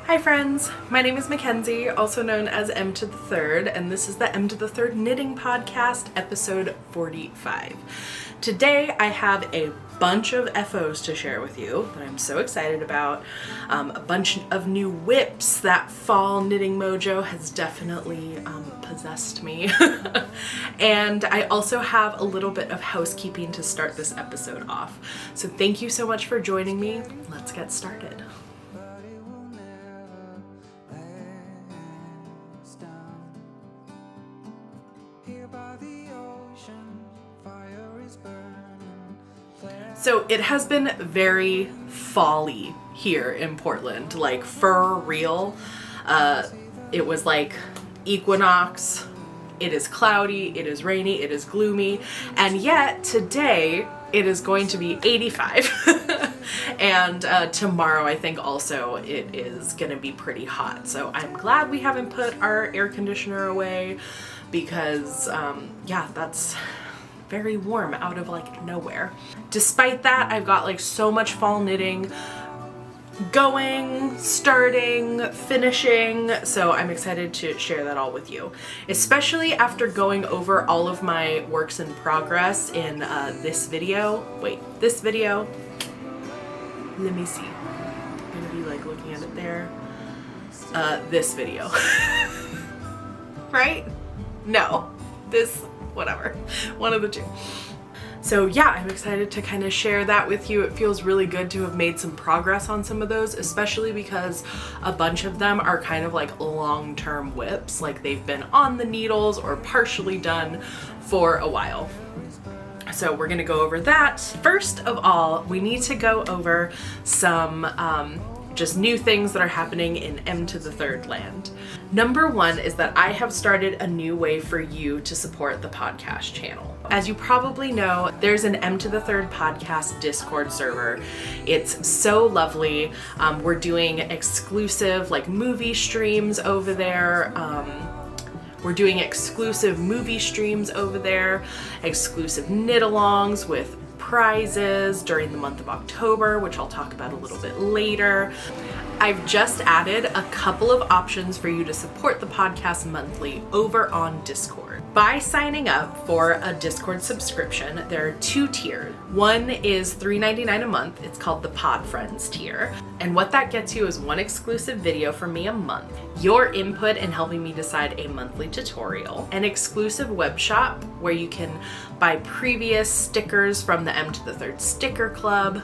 Hi friends, my name is Mackenzie, also known as Emtothethird, and this is the Emtothethird Knitting Podcast, episode 45. Today I have a bunch of FOs to share with you that I'm so excited about, a bunch of new whips. That fall knitting mojo has definitely possessed me, and I also have a little bit of housekeeping to start this episode off. So thank you so much for joining me. Let's get started. So it has been very fall-y here in Portland, like for real. It was like equinox, it is cloudy, it is rainy, it is gloomy, and yet today it is going to be 85. And tomorrow I think also it is gonna be pretty hot. So I'm glad we haven't put our air conditioner away because yeah, that's very warm out of like nowhere. Despite that, I've got like so much fall knitting going, starting, finishing, so I'm excited to share that all with you, especially after going over all of my works in progress in this video. Let me see. I'm gonna be like looking at it there. This video. Right? No. This, whatever. One of the two. So yeah, I'm excited to kind of share that with you. It feels really good to have made some progress on some of those, especially because a bunch of them are kind of like long-term whips, like they've been on the needles or partially done for a while. So we're gonna go over that. First of all, we need to go over some just new things that are happening in Emtothethird land. Number one is that I have started a new way for you to support the podcast channel. As you probably know, there's an Emtothethird podcast Discord server. It's so lovely. We're doing exclusive like movie streams over there. We're doing exclusive movie streams over there, exclusive knit-alongs with prizes during the month of October, which I'll talk about a little bit later. I've just added a couple of options for you to support the podcast monthly over on Discord. By signing up for a Discord subscription, there are two tiers. One is $3.99 a month. It's called the Pod Friends tier. And what that gets you is one exclusive video from me a month, your input in helping me decide a monthly tutorial, an exclusive web shop where you can buy previous stickers from the Emtothethird Sticker Club,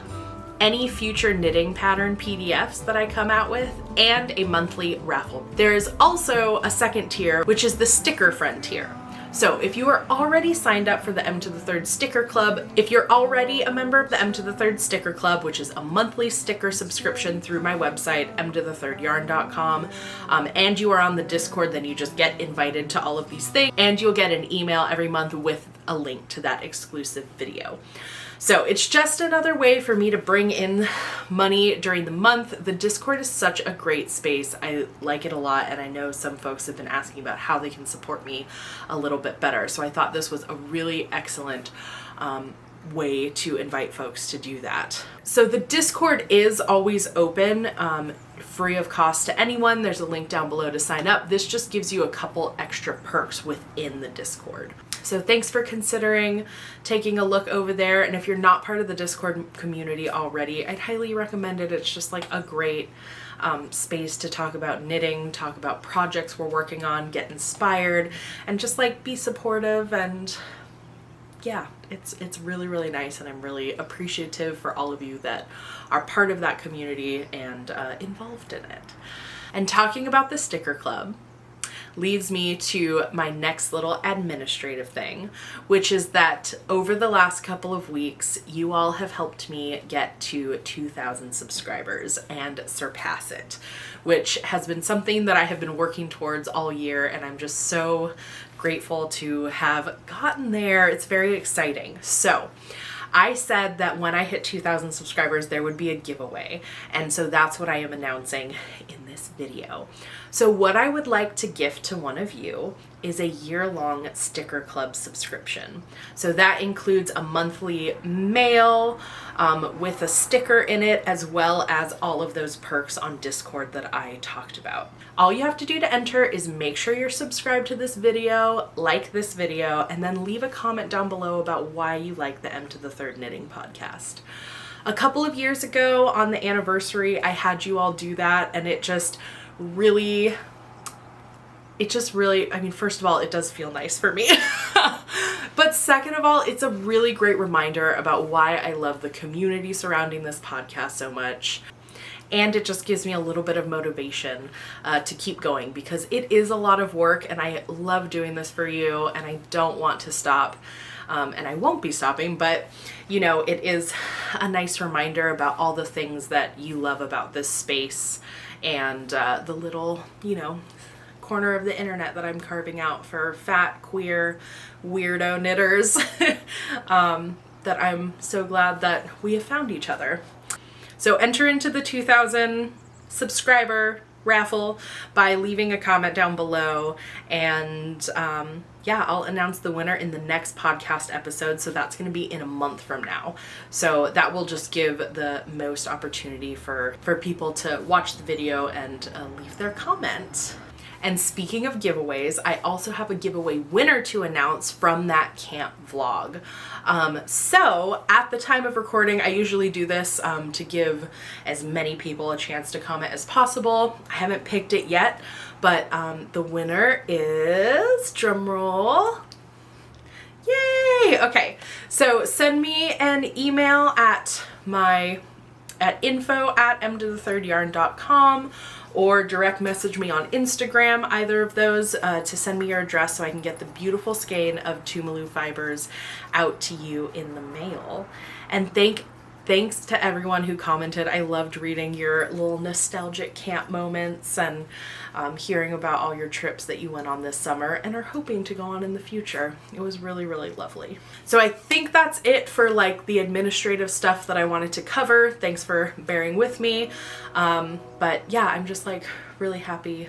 any future knitting pattern PDFs that I come out with, and a monthly raffle. There's also a second tier, which is the Sticker Friend tier. So if you are already signed up for the Emtothethird Sticker Club, if you're already a member of the Emtothethird Sticker Club, which is a monthly sticker subscription through my website, emtothethirdyarn.com, and you are on the Discord, then you just get invited to all of these things, and you'll get an email every month with a link to that exclusive video. So it's just another way for me to bring in money during the month. The Discord is such a great space. I like it a lot, and I know some folks have been asking about how they can support me a little bit better. So I thought this was a really excellent way to invite folks to do that. So the Discord is always open, free of cost to anyone. There's a link down below to sign up. This just gives you a couple extra perks within the Discord. So thanks for considering taking a look over there. And if you're not part of the Discord community already, I'd highly recommend it. It's just like a great space to talk about knitting, talk about projects we're working on, get inspired, and just like be supportive. And yeah, it's really, really nice. And I'm really appreciative for all of you that are part of that community and involved in it. And talking about the Sticker Club leads me to my next little administrative thing, which is that over the last couple of weeks, you all have helped me get to 2,000 subscribers and surpass it, which has been something that I have been working towards all year, and I'm just so grateful to have gotten there. It's very exciting. So I said that when I hit 2,000 subscribers, there would be a giveaway, and so that's what I am announcing in this video. So what I would like to gift to one of you is a year-long sticker club subscription. So that includes a monthly mail with a sticker in it, as well as all of those perks on Discord that I talked about. All you have to do to enter is make sure you're subscribed to this video, like this video, and then leave a comment down below about why you like the Emtothethird Knitting podcast. A couple of years ago on the anniversary, I had you all do that, and it just really, I mean, first of all, it does feel nice for me. But second of all, it's a really great reminder about why I love the community surrounding this podcast so much. And it just gives me a little bit of motivation to keep going, because it is a lot of work and I love doing this for you and I don't want to stop. And I won't be stopping, but you know, it is a nice reminder about all the things that you love about this space and the little, you know, corner of the internet that I'm carving out for fat, queer, weirdo knitters that I'm so glad that we have found each other. So enter into the 2,000 subscriber raffle by leaving a comment down below, and yeah, I'll announce the winner in the next podcast episode. So that's going to be in a month from now. So that will just give the most opportunity for people to watch the video and leave their comment. And speaking of giveaways, I also have a giveaway winner to announce from that camp vlog. So at the time of recording, I usually do this to give as many people a chance to comment as possible. I haven't picked it yet, but the winner is, drumroll, yay! Okay, so send me an email at info@emtothethirdyarn.com, or direct message me on Instagram, either of those, to send me your address so I can get the beautiful skein of Tumalu fibers out to you in the mail. And thanks to everyone who commented. I loved reading your little nostalgic camp moments and hearing about all your trips that you went on this summer and are hoping to go on in the future. It was really, really lovely. So I think that's it for like the administrative stuff that I wanted to cover. Thanks for bearing with me. But yeah, I'm just like really happy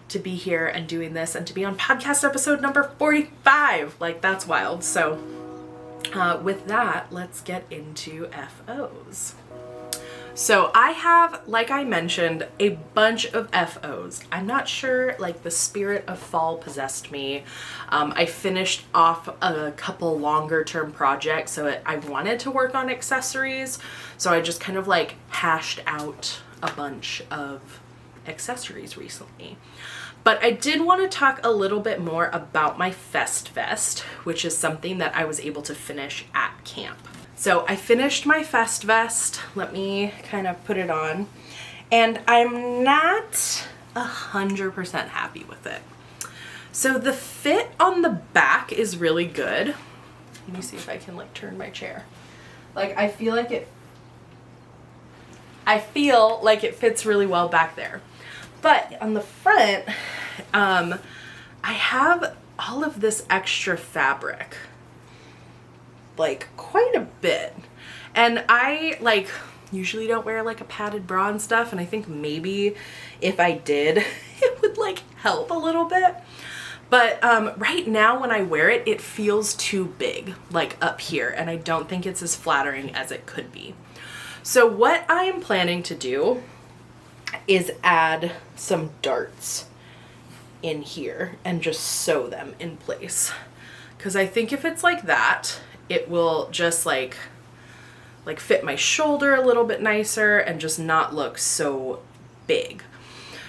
to be here and doing this and to be on podcast episode number 45. Like, that's wild. So with that, let's get into FOs. So I have, like I mentioned, a bunch of FOs. I'm not sure, like the spirit of fall possessed me. I finished off a couple longer term projects, so I wanted to work on accessories. So I just kind of like hashed out a bunch of accessories recently. But I did want to talk a little bit more about my Fest Vest, which is something that I was able to finish at camp. So I finished my Fest Vest. Let me kind of put it on. And I'm not 100% happy with it. So the fit on the back is really good. Let me see if I can like turn my chair. Like I feel like it fits really well back there. But on the front, I have all of this extra fabric, like quite a bit. And I like usually don't wear like a padded bra and stuff, and I think maybe if I did, it would like help a little bit. But right now when I wear it, it feels too big, like up here, and I don't think it's as flattering as it could be. So what I am planning to do is add some darts in here and just sew them in place. Because I think if it's like that, it will just like fit my shoulder a little bit nicer and just not look so big.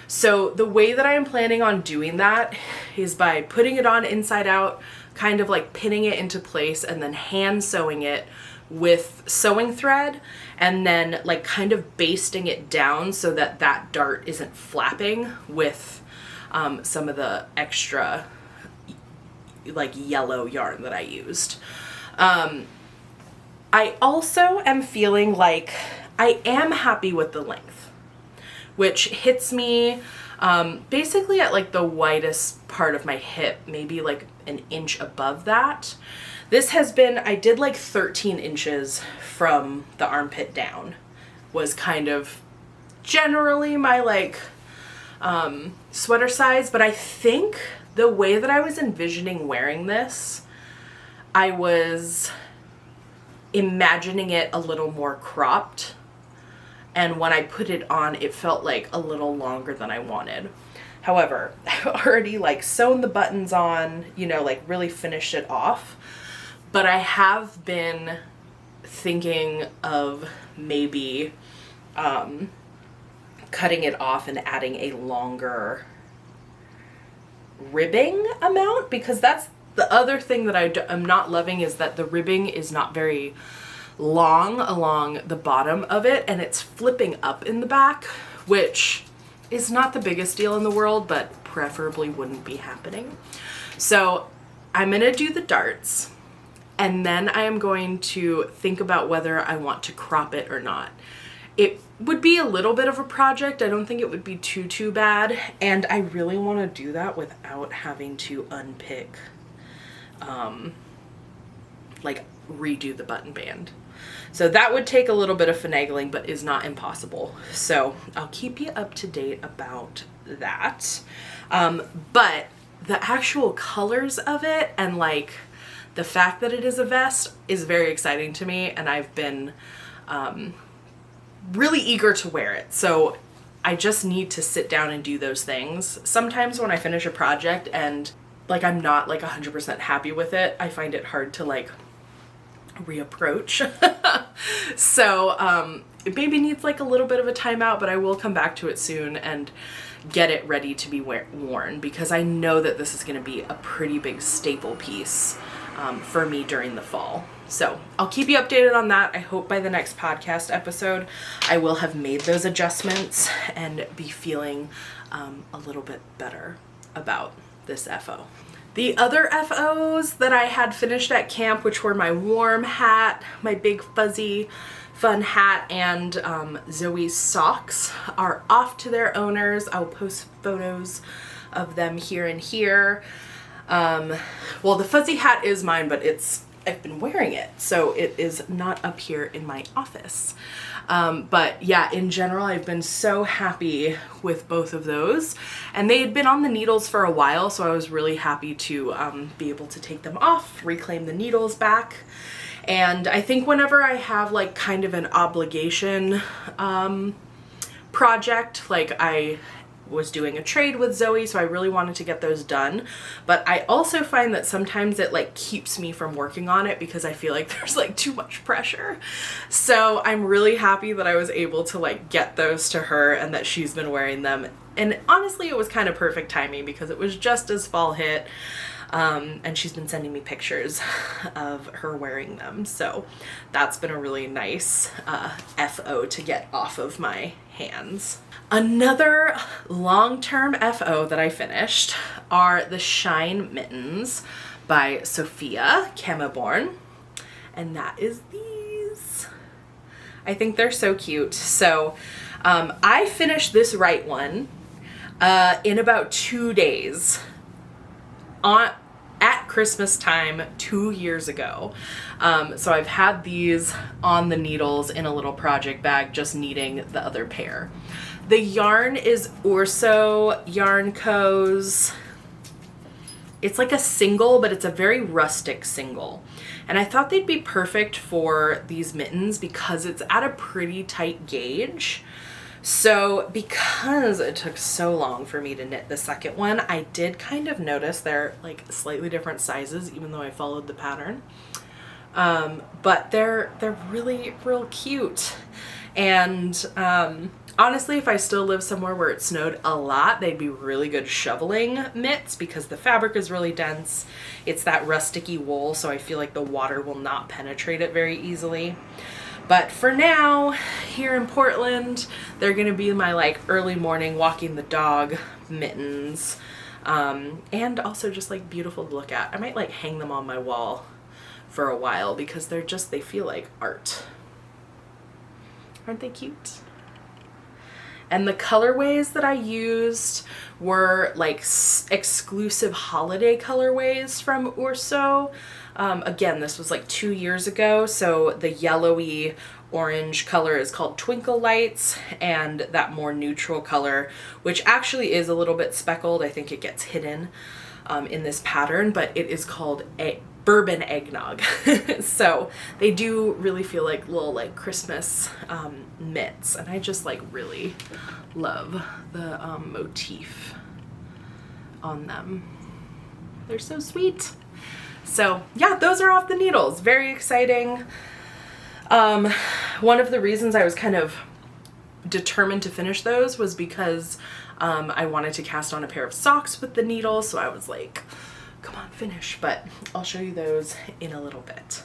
So the way that I am planning on doing that is by putting it on inside out, kind of like pinning it into place and then hand sewing it with sewing thread, and then like kind of basting it down so that that dart isn't flapping with some of the extra like yellow yarn that I used. I also am feeling like I am happy with the length, which hits me basically at like the widest part of my hip, maybe like an inch above that. This has been, I did like 13 inches from the armpit down was kind of generally my like sweater size, but I think the way that I was envisioning wearing this, I was imagining it a little more cropped, and when I put it on, it felt like a little longer than I wanted. However, I've already like sewn the buttons on, you know, like really finished it off, but I have been thinking of maybe cutting it off and adding a longer ribbing amount, because that's the other thing that I'm not loving, is that the ribbing is not very long along the bottom of it, and it's flipping up in the back, which is not the biggest deal in the world, but preferably wouldn't be happening. So I'm gonna do the darts, and then I am going to think about whether I want to crop it or not. It would be a little bit of a project. I don't think it would be too bad, and I really want to do that without having to unpick, like redo the button band. So that would take a little bit of finagling, but is not impossible. So I'll keep you up to date about that. But the actual colors of it and like the fact that it is a vest is very exciting to me, and I've been really eager to wear it. So I just need to sit down and do those things. Sometimes when I finish a project and like I'm not like 100% happy with it, I find it hard to like reapproach. So it maybe needs like a little bit of a timeout, but I will come back to it soon and get it ready to be worn, because I know that this is going to be a pretty big staple piece for me during the fall. So I'll keep you updated on that. I hope by the next podcast episode I will have made those adjustments and be feeling a little bit better about this FO. The other FOs that I had finished at camp, which were my warm hat, my big fuzzy fun hat, and Zoe's socks, are off to their owners. I'll post photos of them here and here. Well, the fuzzy hat is mine, but I've been wearing it, so it is not up here in my office. But yeah, in general, I've been so happy with both of those, and they had been on the needles for a while, so I was really happy to be able to take them off, reclaim the needles back. And I think whenever I have like kind of an obligation project, like I was doing a trade with Zoe, so I really wanted to get those done, but I also find that sometimes it like keeps me from working on it because I feel like there's like too much pressure. So I'm really happy that I was able to like get those to her and that she's been wearing them. And honestly, it was kind of perfect timing because it was just as fall hit, and she's been sending me pictures of her wearing them, so that's been a really nice FO to get off of my hands. Another long-term FO that I finished are the Shine Mittens by Sophia Camaborn, and that is these. I think they're so cute. So I finished this right one in about 2 days at Christmas time 2 years ago. So I've had these on the needles in a little project bag, just needing the other pair. The yarn is Orso Yarn Co's. It's like a single, but it's a very rustic single. And I thought they'd be perfect for these mittens because it's at a pretty tight gauge. So because it took so long for me to knit the second one, I did kind of notice they're like slightly different sizes, even though I followed the pattern. But they're really real cute. And honestly, if I still live somewhere where it snowed a lot, they'd be really good shoveling mitts because the fabric is really dense. It's that rusticy wool, so I feel like the water will not penetrate it very easily. But for now, here in Portland, they're gonna be my like early morning walking the dog mittens, and also just like beautiful to look at. I might like hang them on my wall for a while because they feel like art. Aren't they cute? And the colorways that I used were like exclusive holiday colorways from Orso. Again, this was like 2 years ago, so the yellowy orange color is called Twinkle Lights, and that more neutral color, which actually is a little bit speckled, I think it gets hidden in this pattern, but it is called a Bourbon Eggnog. So they do really feel like little like Christmas mitts, and I just like really love the motif on them. They're so sweet. So yeah, those are off the needles. Very exciting. One of the reasons I was kind of determined to finish those was because I wanted to cast on a pair of socks with the needle, so I was like, come on, finish. But I'll show you those in a little bit.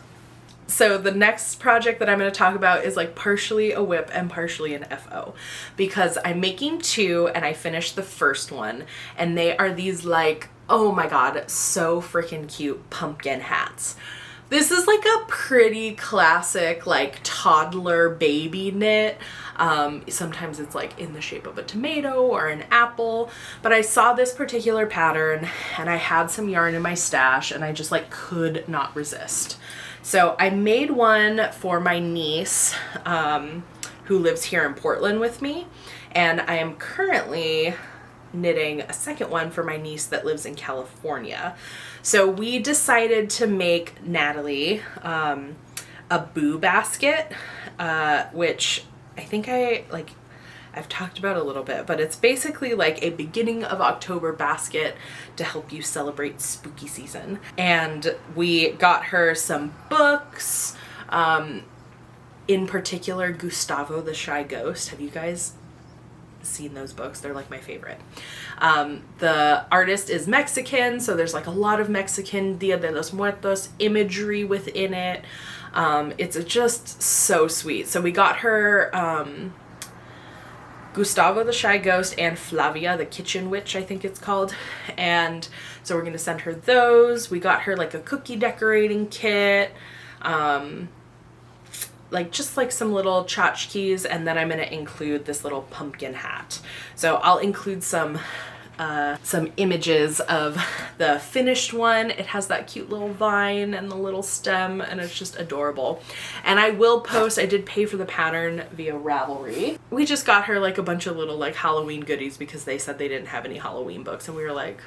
So the next project that I'm going to talk about is like partially a whip and partially an FO, because I'm making two and I finished the first one, and they are these like, oh my god, so freaking cute pumpkin hats. This is like a pretty classic like toddler baby knit. Sometimes it's like in the shape of a tomato or an apple, but I saw this particular pattern and I had some yarn in my stash and I just like could not resist. So I made one for my niece who lives here in Portland with me, and I am currently knitting a second one for my niece that lives in California. So we decided to make Natalie a boo basket, which I think I've talked about a little bit, but it's basically like a beginning of October basket to help you celebrate spooky season. And we got her some books, in particular Gustavo the Shy Ghost. Have you guys seen those books? They're like my favorite. The artist is Mexican, so there's like a lot of Mexican Dia de los Muertos imagery within it. It's just so sweet. So we got her Gustavo the Shy Ghost and Flavia the Kitchen Witch, I think it's called. And so we're going to send her those. We got her like a cookie decorating kit, like just like some little tchotchkes, and then I'm going to include this little pumpkin hat. So I'll include some images of the finished one. It has that cute little vine and the little stem, and it's just adorable. And I will post, I did pay for the pattern via Ravelry. We just got her like a bunch of little like Halloween goodies because they said they didn't have any Halloween books, and we were like,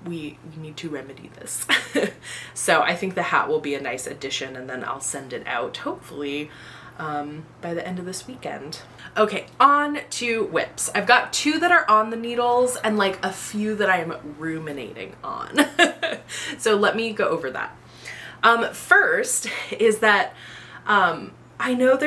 we need to remedy this. So I think the hat will be a nice addition, and then I'll send it out hopefully by the end of this weekend. Okay, on to whips. I've got two that are on the needles and like a few that I'm ruminating on. So let me go over that. First is that I know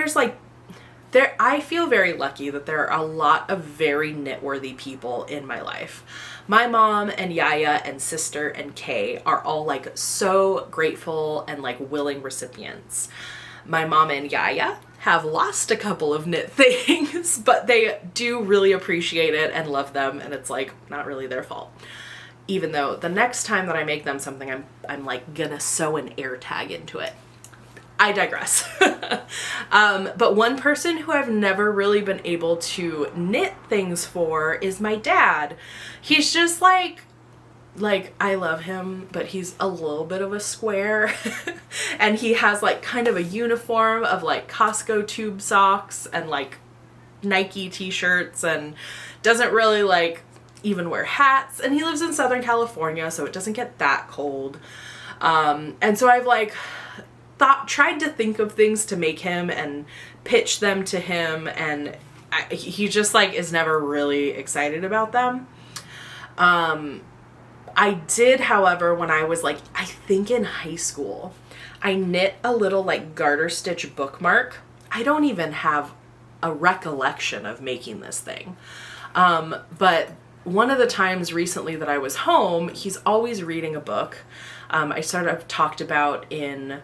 I feel very lucky that there are a lot of very knit-worthy people in my life. My mom and Yaya and sister and Kay are all like so grateful and like willing recipients. My mom and Yaya have lost a couple of knit things, but they do really appreciate it and love them, and it's like not really their fault. Even though the next time that I make them something, I'm like gonna sew an air tag into it. I digress. But one person who I've never really been able to knit things for is my dad. He's just like I love him, but he's a little bit of a square. And he has like kind of a uniform of like Costco tube socks and like Nike t-shirts, and doesn't really like even wear hats. And he lives in Southern California, so it doesn't get that cold. And so I've like tried to think of things to make him and pitch them to him, and he just like is never really excited about them. I did, however, when I was like, I think in high school, I knit a little like garter stitch bookmark. I don't even have a recollection of making this thing. But one of the times recently that I was home, he's always reading a book. I sort of talked about in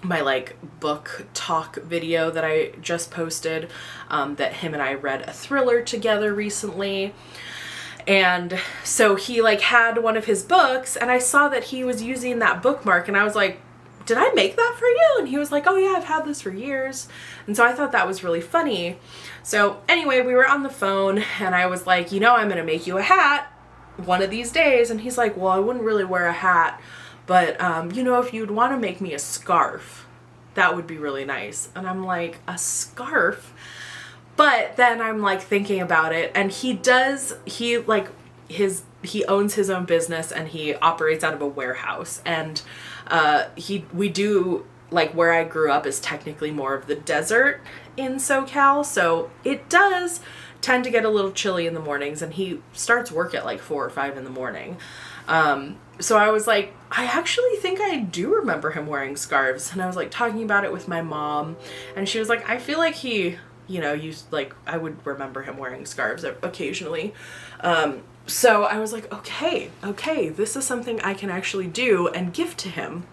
my like book talk video that I just posted, that him and I read a thriller together recently. And so he like had one of his books, and I saw that he was using that bookmark, and I was like, did I make that for you? And he was like, oh yeah, I've had this for years. And so I thought that was really funny. So anyway, we were on the phone, and I was like, you know, I'm gonna make you a hat one of these days. And he's like, well, I wouldn't really wear a hat, but you know, if you'd want to make me a scarf. that would be really nice. And I'm like, a scarf? But then I'm like thinking about it, and he owns his own business and he operates out of a warehouse, and we do, like, where I grew up is technically more of the desert in SoCal, so it does tend to get a little chilly in the mornings, and he starts work at like 4 or 5 in the morning. So I was like, I actually think I do remember him wearing scarves, and I was like talking about it with my mom, and she was like, I feel like he, you know, I would remember him wearing scarves occasionally. So I was like, okay, this is something I can actually do and gift to him.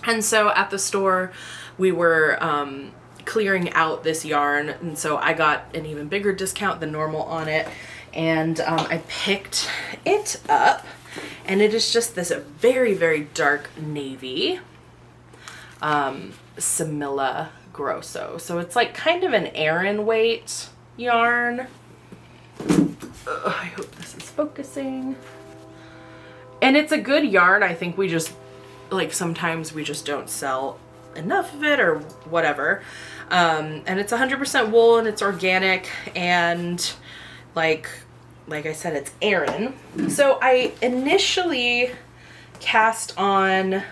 And so at the store, we were clearing out this yarn, and so I got an even bigger discount than normal on it, and I picked it up, and it is just this very, very dark navy, Samilla Grosso. So it's like kind of an Aran weight yarn. I hope this is focusing. And it's a good yarn. I think we just, like, sometimes we just don't sell enough of it or whatever. And it's 100% wool, and it's organic, and like I said, it's Aran. So I initially cast on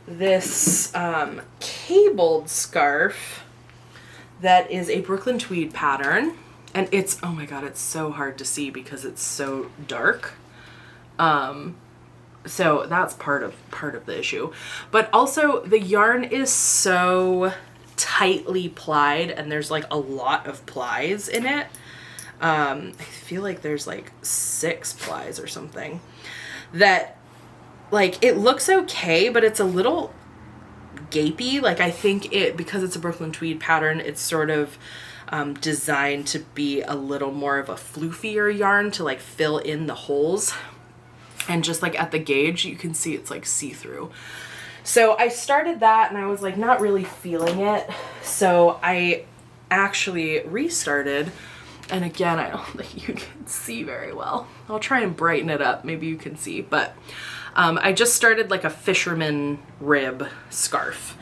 this cabled scarf that is a Brooklyn tweed pattern, and it's, oh my god, it's so hard to see because it's so dark. So that's part of the issue. But also the yarn is so tightly plied, and there's like a lot of plies in it. I feel like there's like 6 plies or something, that, like, it looks okay, but it's a little gapey. Like, I think because it's a Brooklyn tweed pattern, it's sort of designed to be a little more of a floofier yarn to like fill in the holes. And just like at the gauge, you can see it's like see-through. So I started that, and I was like not really feeling it. So I actually restarted, and again, I don't think you can see very well. I'll try and brighten it up. Maybe you can see, but I just started like a fisherman rib scarf,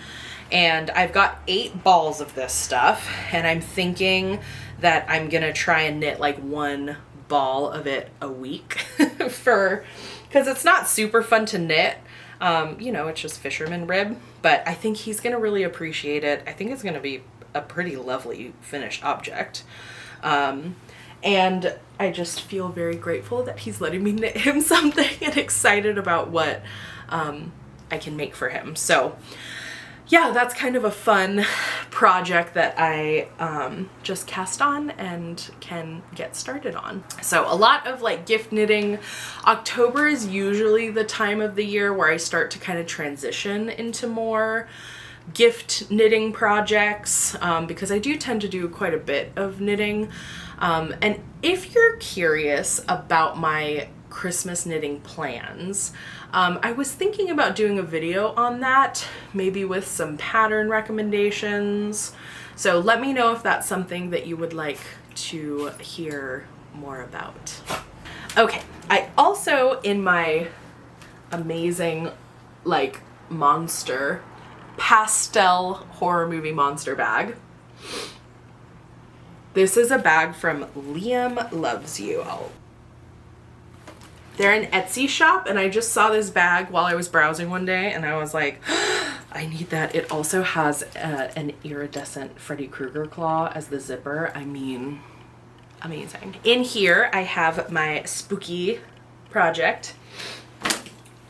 and I've got 8 balls of this stuff, and I'm thinking that I'm gonna try and knit like 1 ball of it a week because it's not super fun to knit. You know, it's just fisherman rib, but I think he's gonna really appreciate it. I think it's gonna be a pretty lovely finished object. And I just feel very grateful that he's letting me knit him something, and excited about what I can make for him. So yeah, that's kind of a fun project that I just cast on and can get started on. So a lot of like gift knitting. October is usually the time of the year where I start to kind of transition into more gift knitting projects, because I do tend to do quite a bit of knitting. And if you're curious about my Christmas knitting plans, I was thinking about doing a video on that, maybe with some pattern recommendations. So let me know if that's something that you would like to hear more about. Okay, I also, in my amazing, like, monster pastel horror movie monster bag, this is a bag from Liam Loves You. They're an Etsy shop, and I just saw this bag while I was browsing one day, and I was like, I need that. It also has an iridescent Freddy Krueger claw as the zipper. I mean, amazing. In here, I have my spooky project.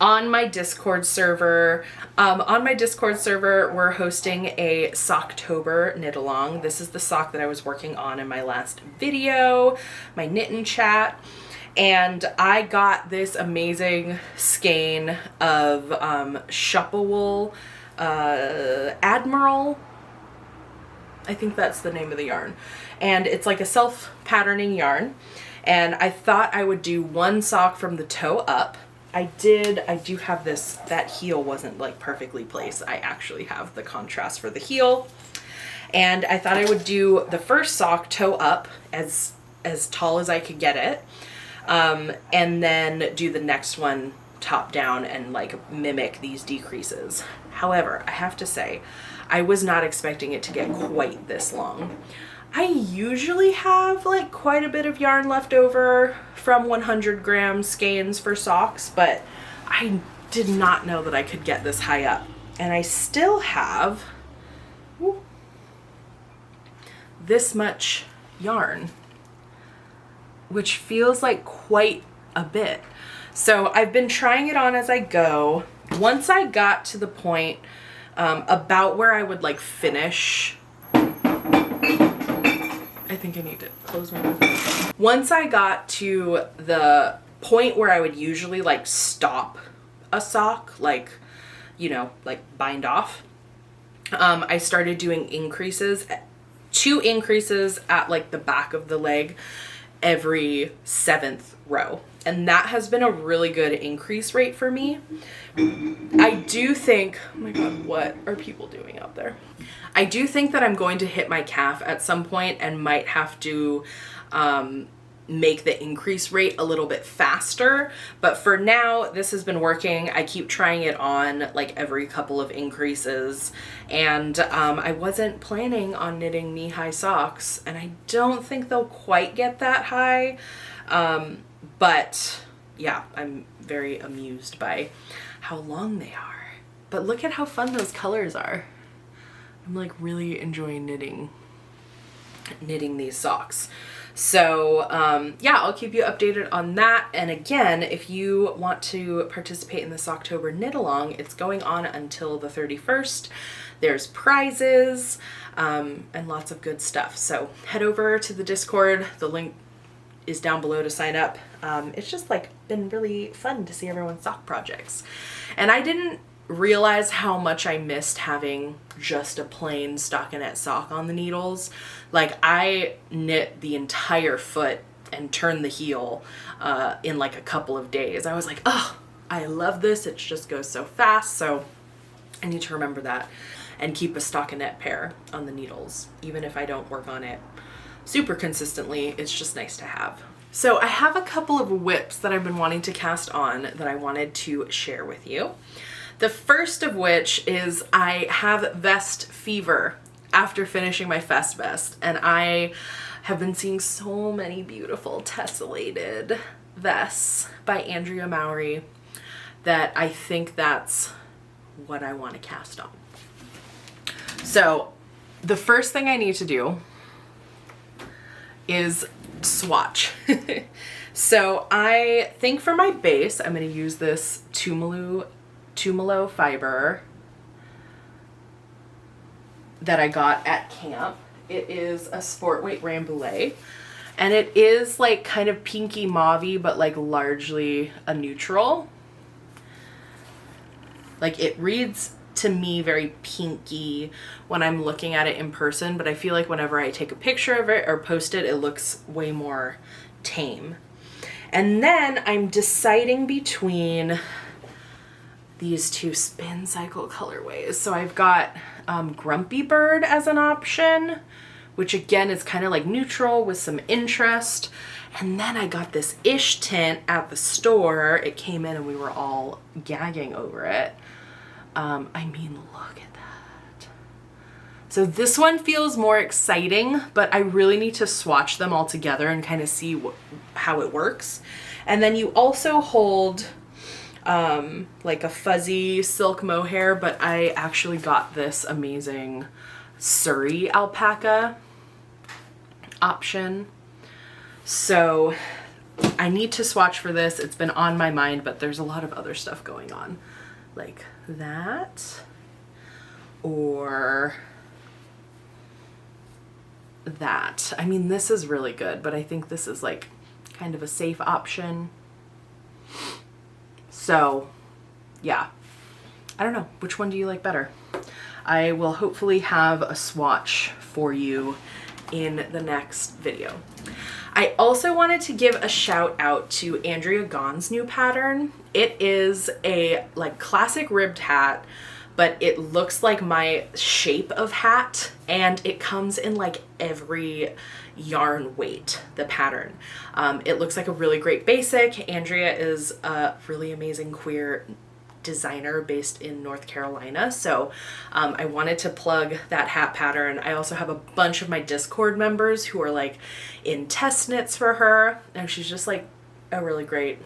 On my Discord server, we're hosting a Socktober knit along. This is the sock that I was working on in my last video, my knit and chat. And I got this amazing skein of Shupplewool Admiral. I think that's the name of the yarn. And it's like a self-patterning yarn. And I thought I would do 1 sock from the toe up. I do have this, that heel wasn't like perfectly placed. I actually have the contrast for the heel. And I thought I would do the first sock toe up as tall as I could get it. And then do the next one top down and like mimic these decreases. However, I have to say, I was not expecting it to get quite this long. I usually have like quite a bit of yarn left over from 100 gram skeins for socks, but I did not know that I could get this high up. And I still have this much yarn, which feels like quite a bit. So I've been trying it on as I go. Once I got to the point about where I would like finish, I think I need to close my mouth. Once I got to the point where I would usually like stop a sock, like, you know, like bind off, I started doing increases, 2 increases at like the back of the leg every 7th row. And that has been a really good increase rate for me. I do think, oh my God, what are people doing out there? I do think that I'm going to hit my calf at some point and might have to make the increase rate a little bit faster. But for now, this has been working. I keep trying it on like every couple of increases. And I wasn't planning on knitting knee-high socks, and I don't think they'll quite get that high. But yeah, I'm very amused by how long they are. But look at how fun those colors are. I'm like really enjoying knitting these socks. So yeah, I'll keep you updated on that. And again, if you want to participate in the Socktober knit along, it's going on until the 31st. There's prizes and lots of good stuff. So head over to the Discord. The link is down below to sign up. It's just like been really fun to see everyone's sock projects. And I didn't realize how much I missed having just a plain stockinette sock on the needles. Like I knit the entire foot and turned the heel in like a couple of days. I was like, oh, I love this. It just goes so fast. So I need to remember that and keep a stockinette pair on the needles, even if I don't work on it super consistently. It's just nice to have. So I have a couple of whips that I've been wanting to cast on that I wanted to share with you. The first of which is I have vest fever after finishing my Fest Vest, and I have been seeing so many beautiful tessellated vests by Andrea Mowry that I think that's what I want to cast on. So the first thing I need to do is swatch. So I think for my base, I'm going to use this Tumalo fiber that I got at camp. It is a sport weight Rambouillet, and it is like kind of pinky mauvey, but like largely a neutral. Like it reads to me very pinky when I'm looking at it in person, but I feel like whenever I take a picture of it or post it, it looks way more tame. And then I'm deciding between these 2 spin cycle colorways. So I've got Grumpy Bird as an option, which again is kind of like neutral with some interest. And then I got this Ish tint at the store. It came in and we were all gagging over it. I mean, look at that. So this one feels more exciting, but I really need to swatch them all together and kind of see how it works. And then you also hold like a fuzzy silk mohair, but I actually got this amazing Surrey alpaca option. So I need to swatch for this. It's been on my mind, but there's a lot of other stuff going on, like that or that. I mean, this is really good, but I think this is like kind of a safe option. So yeah, I don't know, which one do you like better? I will hopefully have a swatch for you in the next video. I also wanted to give a shout out to Andrea Gaughan's new pattern. It is a like classic ribbed hat, but it looks like my shape of hat, and it comes in like every yarn weight, the pattern. It looks like a really great basic. Andrea is a really amazing queer designer based in North Carolina. So I wanted to plug that hat pattern. I also have a bunch of my Discord members who are like in test knits for her, and she's just like a really great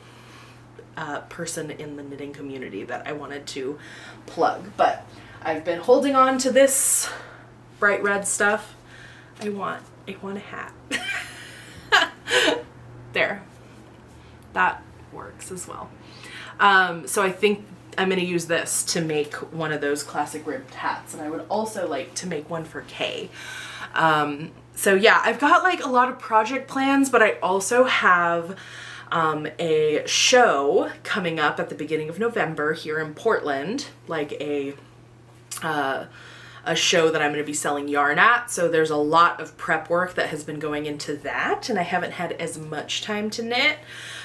person in the knitting community that I wanted to plug. But I've been holding on to this bright red stuff. I want a hat. There, that works as well. So I think I'm going to use this to make one of those classic ribbed hats, and I would also like to make one for Kay. So yeah, I've got like a lot of project plans, but I also have a show coming up at the beginning of November here in Portland, like a show that I'm going to be selling yarn at. So there's a lot of prep work that has been going into that, and I haven't had as much time to knit.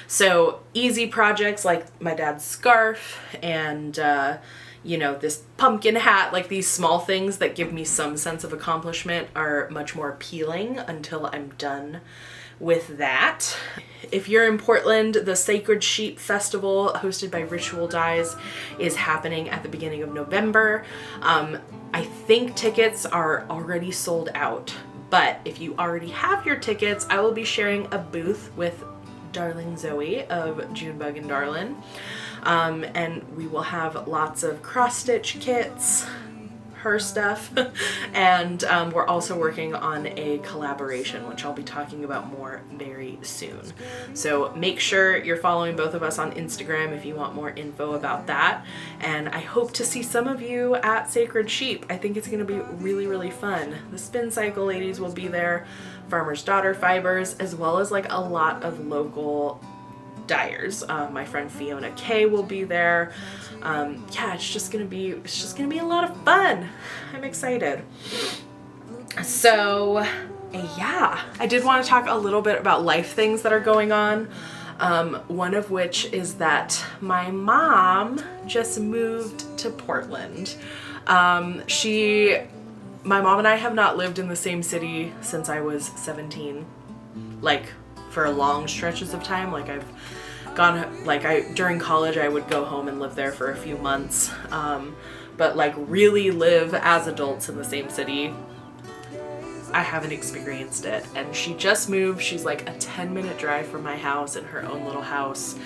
So easy projects like my dad's scarf and, you know, this pumpkin hat, like these small things that give me some sense of accomplishment are much more appealing until I'm done with that. If you're in Portland, the Sacred Sheep Festival hosted by Ritual Dyes is happening at the beginning of November. I think tickets are already sold out, but if you already have your tickets, I will be sharing a booth with Darling Zoe of Junebug and Darlin. And we will have lots of cross-stitch kits, her stuff, and we're also working on a collaboration, which I'll be talking about more very soon. So make sure you're following both of us on Instagram if you want more info about that, and I hope to see some of you at Sacred Sheep. I think it's going to be really, really fun. The Spin Cycle ladies will be there, Farmer's Daughter Fibers, as well as like a lot of local dyers. My friend Fiona Kay will be there. Yeah, it's just gonna be a lot of fun. I'm excited. So yeah, I did want to talk a little bit about life things that are going on. One of which is that my mom just moved to Portland. My mom and I have not lived in the same city since I was 17, like for long stretches of time. Like I've gone, like during college I would go home and live there for a few months, but like really live as adults in the same city, I haven't experienced it. And she just moved. She's like a 10-minute drive from my house in her own little house,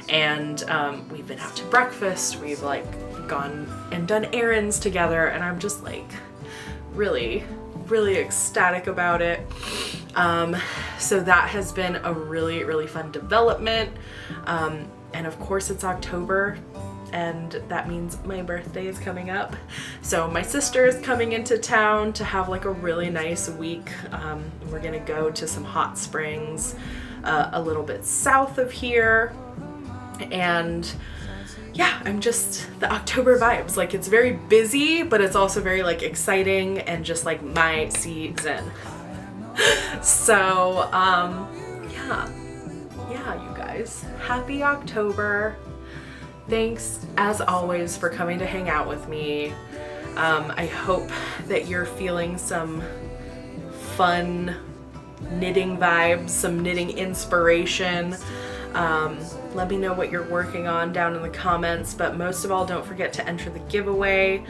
and we've been out to breakfast, we've like gone and done errands together, and I'm just like really ecstatic about it. So that has been a really fun development. And of course it's October, and that means my birthday is coming up. So my sister is coming into town to have like a really nice week. We're gonna go to some hot springs a little bit south of here, and yeah, I'm just the October vibes. Like it's very busy, but it's also very like exciting and just like my season. So yeah, you guys, happy October. Thanks as always for coming to hang out with me. I hope that you're feeling some fun knitting vibes, some knitting inspiration. Let me know what you're working on down in the comments, but most of all, don't forget to enter the giveaway.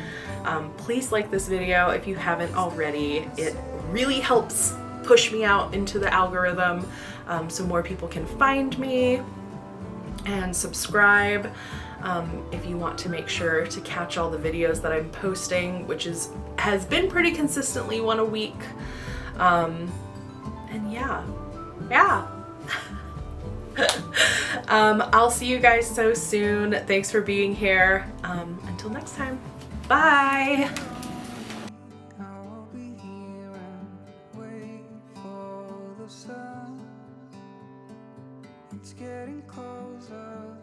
Please like this video if you haven't already. It really helps push me out into the algorithm, so more people can find me, and subscribe if you want to make sure to catch all the videos that I'm posting, which has been pretty consistently one a week. And yeah. I'll see you guys so soon. Thanks for being here. Until next time, bye. It's getting closer.